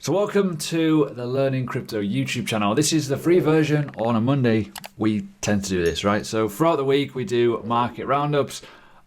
So welcome to the Learning Crypto YouTube channel. This is the free version. On a Monday, we tend to do this, right? So throughout the week, we do market roundups.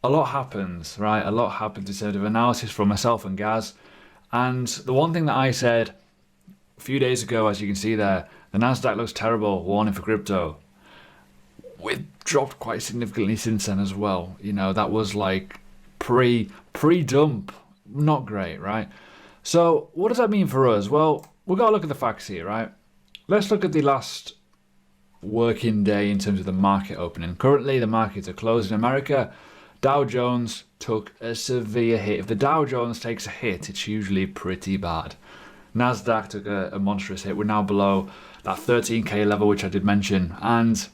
A lot happens, right? A lot happens in terms of analysis from myself and Gaz. And the one thing that I said a few days ago, as you can see there, the Nasdaq looks terrible, warning for crypto. We've dropped quite significantly since then as well. You know, that was like pre-dump. Not great, right? So what does that mean for us? Well, we've got to look at the facts here, right? Let's look at the last working day in terms of the market opening. Currently, the markets are closed in America. Dow Jones took a severe hit. If the Dow Jones takes a hit, it's usually pretty bad. Nasdaq took a monstrous hit. We're now below that 13K level, which I did mention. And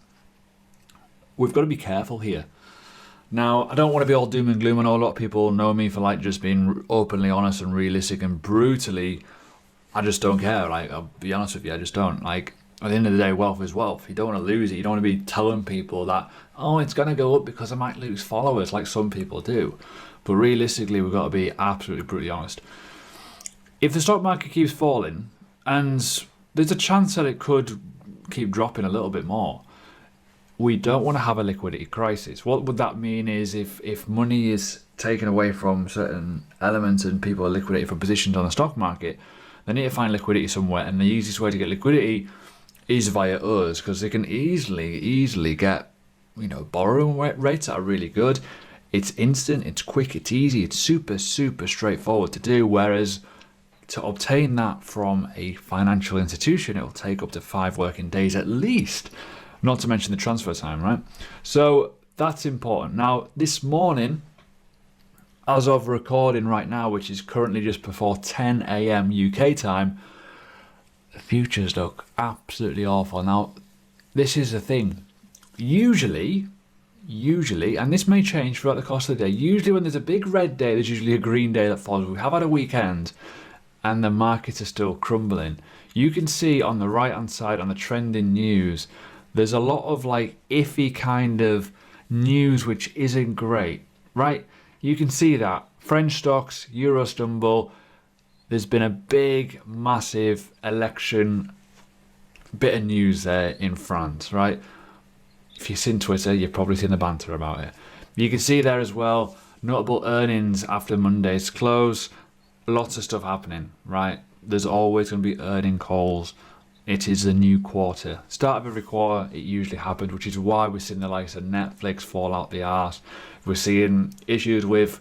we've got to be careful here. Now, I don't want to be all doom and gloom. I know a lot of people know me for like just being openly honest and realistic and brutally. I just don't care. Like, I'll be honest with you, I just don't. Like, at the end of the day, wealth is wealth. You don't want to lose it. You don't want to be telling people that, oh, it's going to go up because I might lose followers like some people do. But realistically, we've got to be absolutely brutally honest. If the stock market keeps falling, and there's a chance that it could keep dropping a little bit more, we don't want to have a liquidity crisis. What would that mean is if money is taken away from certain elements and people are liquidated from positions on the stock market, they need to find liquidity somewhere. And the easiest way to get liquidity is via us, because they can easily get, you know, borrowing rates that are really good. It's instant, it's quick, it's easy, it's super straightforward to do. Whereas to obtain that from a financial institution, it will take up to 5 working days at least. Not to mention the transfer time, right? So that's important. Now, this morning, as of recording right now, which is currently just before 10 a.m. UK time, the futures look absolutely awful. Now, this is the thing. Usually, and this may change throughout the course of the day, usually when there's a big red day, there's usually a green day that follows. We have had a weekend and the markets are still crumbling. You can see on the right-hand side on the trending news, there's a lot of like iffy kind of news which isn't great, right? You can see that. French stocks, Euro stumble. There's been a big, massive election bit of news there in France, right? If you've seen Twitter, you've probably seen the banter about it. You can see there as well, notable earnings after Monday's close. Lots of stuff happening, right? There's always going to be earning calls. It is a new quarter. Start of every quarter, it usually happens, which is why we're seeing the likes of Netflix fall out the arse. We're seeing issues with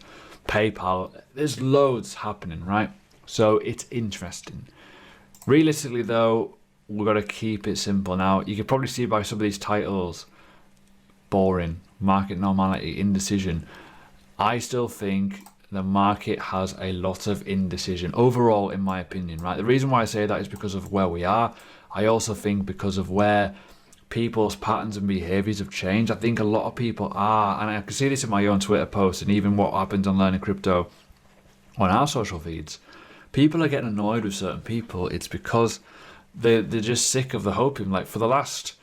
PayPal. There's loads happening, right? So it's interesting. Realistically, though, we've got to keep it simple. Now, you can probably see by some of these titles, boring, market normality, indecision. I still think the market has a lot of indecision overall, in my opinion, right? The reason why I say that is because of where we are. I also think because of where people's patterns and behaviors have changed. I think a lot of people are, and I can see this in my own Twitter posts and even what happens on Learning Crypto on our social feeds. People are getting annoyed with certain people. It's because they're just sick of the hoping. Like for the last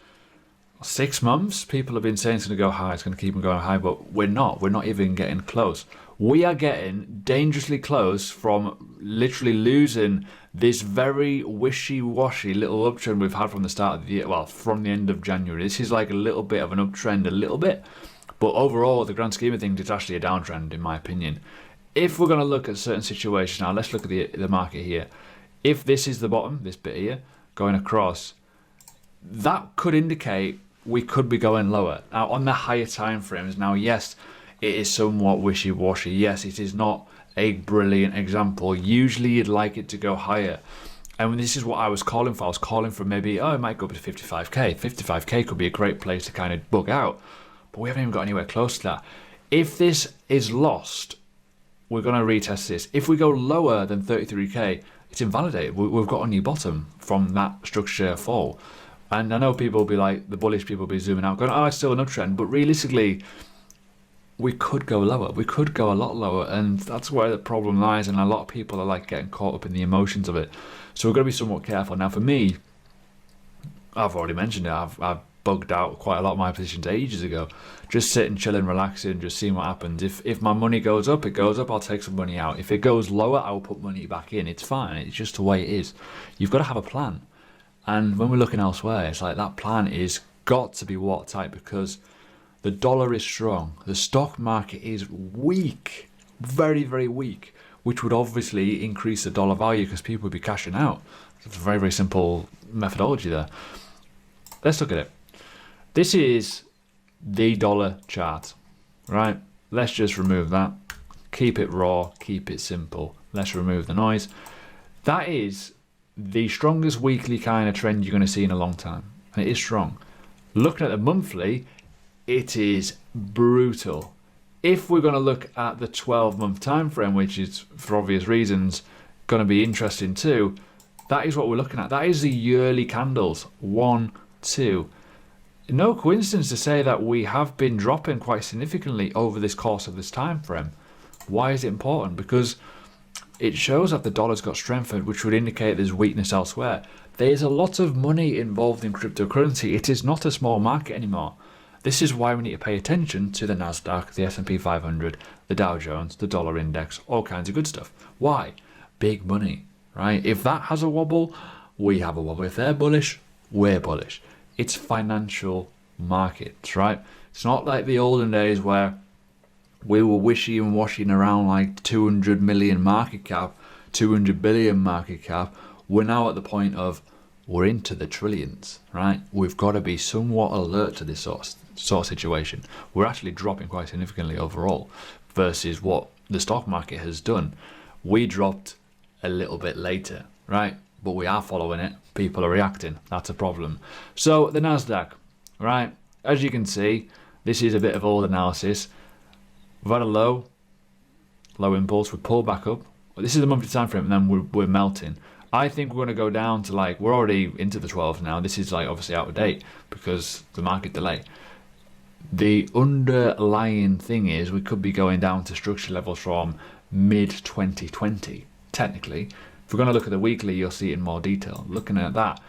6 months, people have been saying it's going to go high, it's going to keep on going high, but we're not even getting close. We are getting dangerously close from literally losing this very wishy-washy little uptrend we've had from the start of the year, well, from the end of January. This is like a little bit of an uptrend, a little bit, but overall, the grand scheme of things, it's actually a downtrend, in my opinion. If we're going to look at certain situations now, let's look at the market here. If this is the bottom, this bit here, going across, that could indicate we could be going lower. Now, on the higher time frames, now, yes, it is somewhat wishy-washy. Yes, it is not a brilliant example. Usually, you'd like it to go higher. And this is what I was calling for. I was calling for maybe, oh, it might go up to 55k. 55k could be a great place to kind of bug out. But we haven't even got anywhere close to that. If this is lost, we're going to retest this. If we go lower than 33k, it's invalidated. We've got a new bottom from that structure fall. And I know people will be like, the bullish people will be zooming out, going, oh, it's still an uptrend. But realistically, we could go lower. We could go a lot lower. And that's where the problem lies. And a lot of people are like getting caught up in the emotions of it. So we've got to be somewhat careful. Now, for me, I've already mentioned it. I've bugged out quite a lot of my positions ages ago. Just sitting, chilling, relaxing, just seeing what happens. If my money goes up, it goes up, I'll take some money out. If it goes lower, I'll put money back in. It's fine. It's just the way it is. You've got to have a plan. And when we're looking elsewhere, it's like that plan is got to be watertight because the dollar is strong. The stock market is weak, very, very weak, which would obviously increase the dollar value because people would be cashing out. It's a very, very simple methodology there. Let's look at it. This is the dollar chart, right? Let's just remove that. Keep it raw, keep it simple. Let's remove the noise. That is the strongest weekly kind of trend you're going to see in a long time. And it is strong. Looking at the monthly, it is brutal. If we're going to look at the 12-month time frame, which is, for obvious reasons, going to be interesting too, that is what we're looking at. That is the yearly candles. 1, 2. No coincidence to say that we have been dropping quite significantly over this course of this time frame. Why is it important? Because it shows that the dollar's got strengthened, which would indicate there's weakness elsewhere. There's a lot of money involved in cryptocurrency. It is not a small market anymore. This is why we need to pay attention to the Nasdaq, the S&P 500, the Dow Jones, the dollar index, all kinds of good stuff. Why? Big money, right? If that has a wobble, we have a wobble. If they're bullish, we're bullish. It's financial markets, right? It's not like the olden days where we were wishy and washing around like 200 million market cap, 200 billion market cap. We're now at the point of we're into the trillions, right? We've got to be somewhat alert to this sort of situation. We're actually dropping quite significantly overall versus what the stock market has done. We dropped a little bit later, right? But we are following it. People are reacting. That's a problem. So the Nasdaq, right? As you can see, this is a bit of old analysis. We've had a low impulse. We pull back up. This is the monthly time frame, and then we're melting. I think we're going to go down to like, we're already into the 12 now. This is like obviously out of date because the market delay. The underlying thing is we could be going down to structure levels from mid 2020, technically. If we're going to look at the weekly, you'll see it in more detail. Looking at that,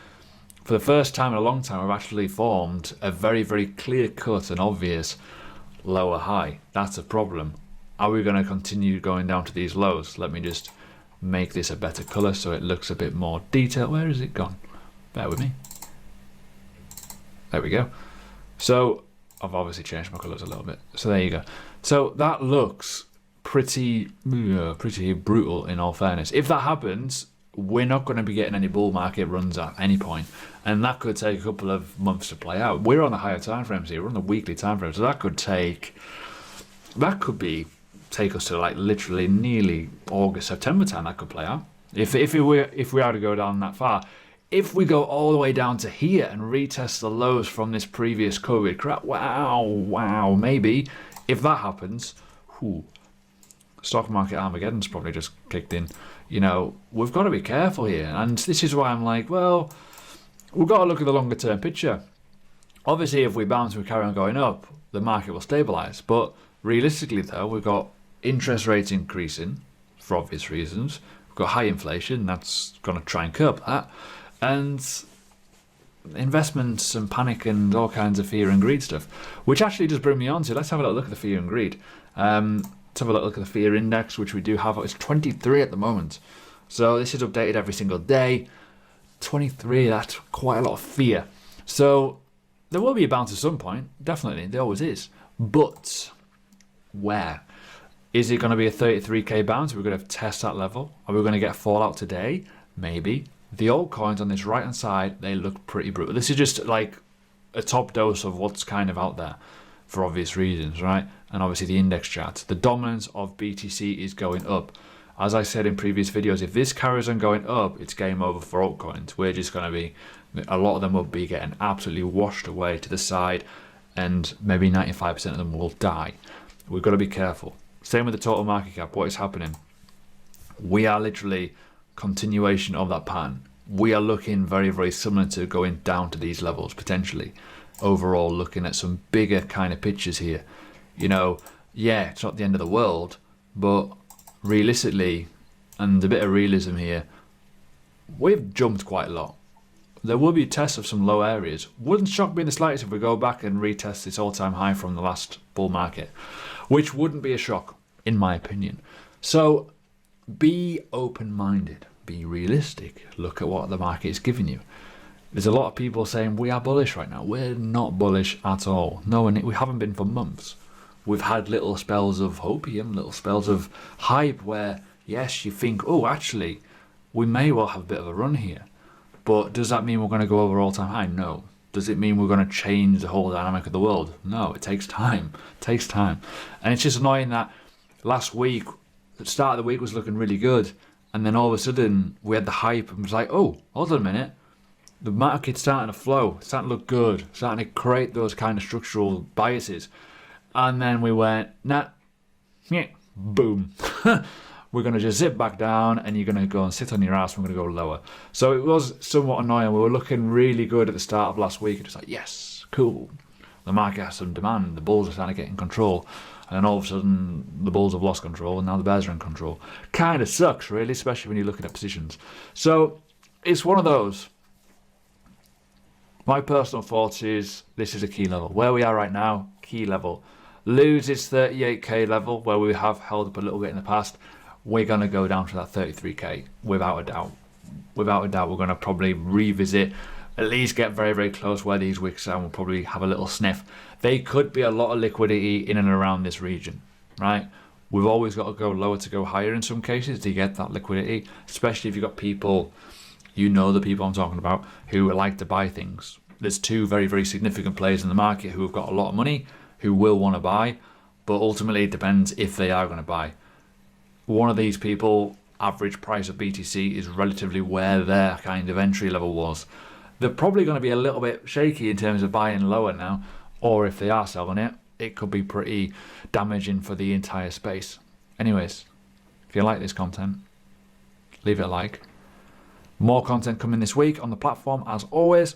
for the first time in a long time, we've actually formed a very, very clear-cut and obvious lower high. That's a problem. Are we going to continue going down to these lows? Let me just make this a better color so it looks a bit more detailed. Where has it gone? Bear with me. There we go. So I've obviously changed my colors a little bit. So there you go. So that looks pretty brutal in all fairness. If that happens, we're not going to be getting any bull market runs at any point, and that could take a couple of months to play out. We're on the higher time frames here. We're on the weekly time frame, so that could take us to like literally nearly August, September time. That could play out if we are to go down that far. If we go all the way down to here and retest the lows from this previous COVID crap, wow, maybe. If that happens, stock market Armageddon's probably just kicked in. You know, we've got to be careful here, and this is why I'm like, well, we've got to look at the longer term picture. Obviously, if we bounce and we carry on going up, the market will stabilize. But realistically, though, we've got interest rates increasing for obvious reasons. We've got high inflation, that's going to try and curb that, and investments and panic and all kinds of fear and greed stuff, which actually does bring me on to, let's have a little look at the fear and greed. Let's have a look at the fear index, which we do have. It's 23 at the moment. So this is updated every single day. 23, that's quite a lot of fear. So there will be a bounce at some point. Definitely, there always is. But where? Is it going to be a 33k bounce? Are we going to test that level? Are we going to get fallout today? Maybe. The altcoins on this right-hand side, they look pretty brutal. This is just like a top dose of what's kind of out there for obvious reasons, right? And obviously the index charts. The dominance of BTC is going up. As I said in previous videos, if this carries on going up, it's game over for altcoins. We're just going to be, a lot of them will be getting absolutely washed away to the side, and maybe 95% of them will die. We've got to be careful. Same with the total market cap. What is happening? We are literally continuation of that pattern. We are looking very, very similar to going down to these levels potentially. Overall, looking at some bigger kind of pictures here. You know, yeah, it's not the end of the world, but realistically, and a bit of realism here, we've jumped quite a lot there will be tests of some low areas. Wouldn't shock me in the slightest if we go back and retest this all-time high from the last bull market, which wouldn't be a shock, in my opinion. So be open-minded, be realistic, look at what the market is giving you. There's a lot of people saying we are bullish right now. We're not bullish at all. No, and we haven't been for months. We've had little spells of hopium, little spells of hype where, yes, you think, oh, actually, we may well have a bit of a run here. But does that mean we're going to go over all-time high? No. Does it mean we're going to change the whole dynamic of the world? No, it takes time. It takes time. And it's just annoying that last week, the start of the week was looking really good. And then all of a sudden, we had the hype and it was like, oh, hold on a minute. The market's starting to flow, starting to look good, starting to create those kind of structural biases. And then we went, nah, yeah, boom. We're going to just zip back down and you're going to go and sit on your ass. We're going to go lower. So it was somewhat annoying. We were looking really good at the start of last week. It's like, yes, cool. The market has some demand. The bulls are starting to get in control. And then all of a sudden, the bulls have lost control and now the bears are in control. Kind of sucks, really, especially when you're looking at positions. So it's one of those. My personal thoughts is this is a key level. Where we are right now, key level. Lose this 38k level where we have held up a little bit in the past. We're going to go down to that 33k without a doubt. Without a doubt, we're going to probably revisit, at least get very, very close where these wicks are and we'll probably have a little sniff. There could be a lot of liquidity in and around this region, right? We've always got to go lower to go higher in some cases to get that liquidity, especially if you've got people, you know the people I'm talking about, who like to buy things. There's two very, very significant players in the market who have got a lot of money, who will want to buy, but ultimately it depends if they are going to buy. One of these people, average price of BTC is relatively where their kind of entry level was. They're probably going to be a little bit shaky in terms of buying lower now, or if they are selling it, it could be pretty damaging for the entire space. Anyways, if you like this content, leave it a like. More content coming this week on the platform as always.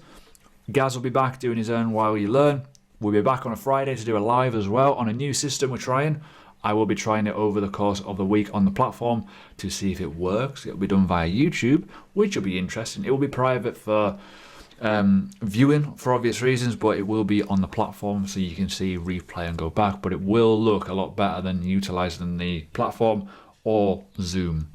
Gaz will be back doing his own While You Learn. We'll be back on a Friday to do a live as well on a new system we're trying. I will be trying it over the course of the week on the platform to see if it works. It'll be done via YouTube, which will be interesting. It will be private for viewing for obvious reasons, but it will be on the platform so you can see, replay and go back. But it will look a lot better than utilising the platform or Zoom.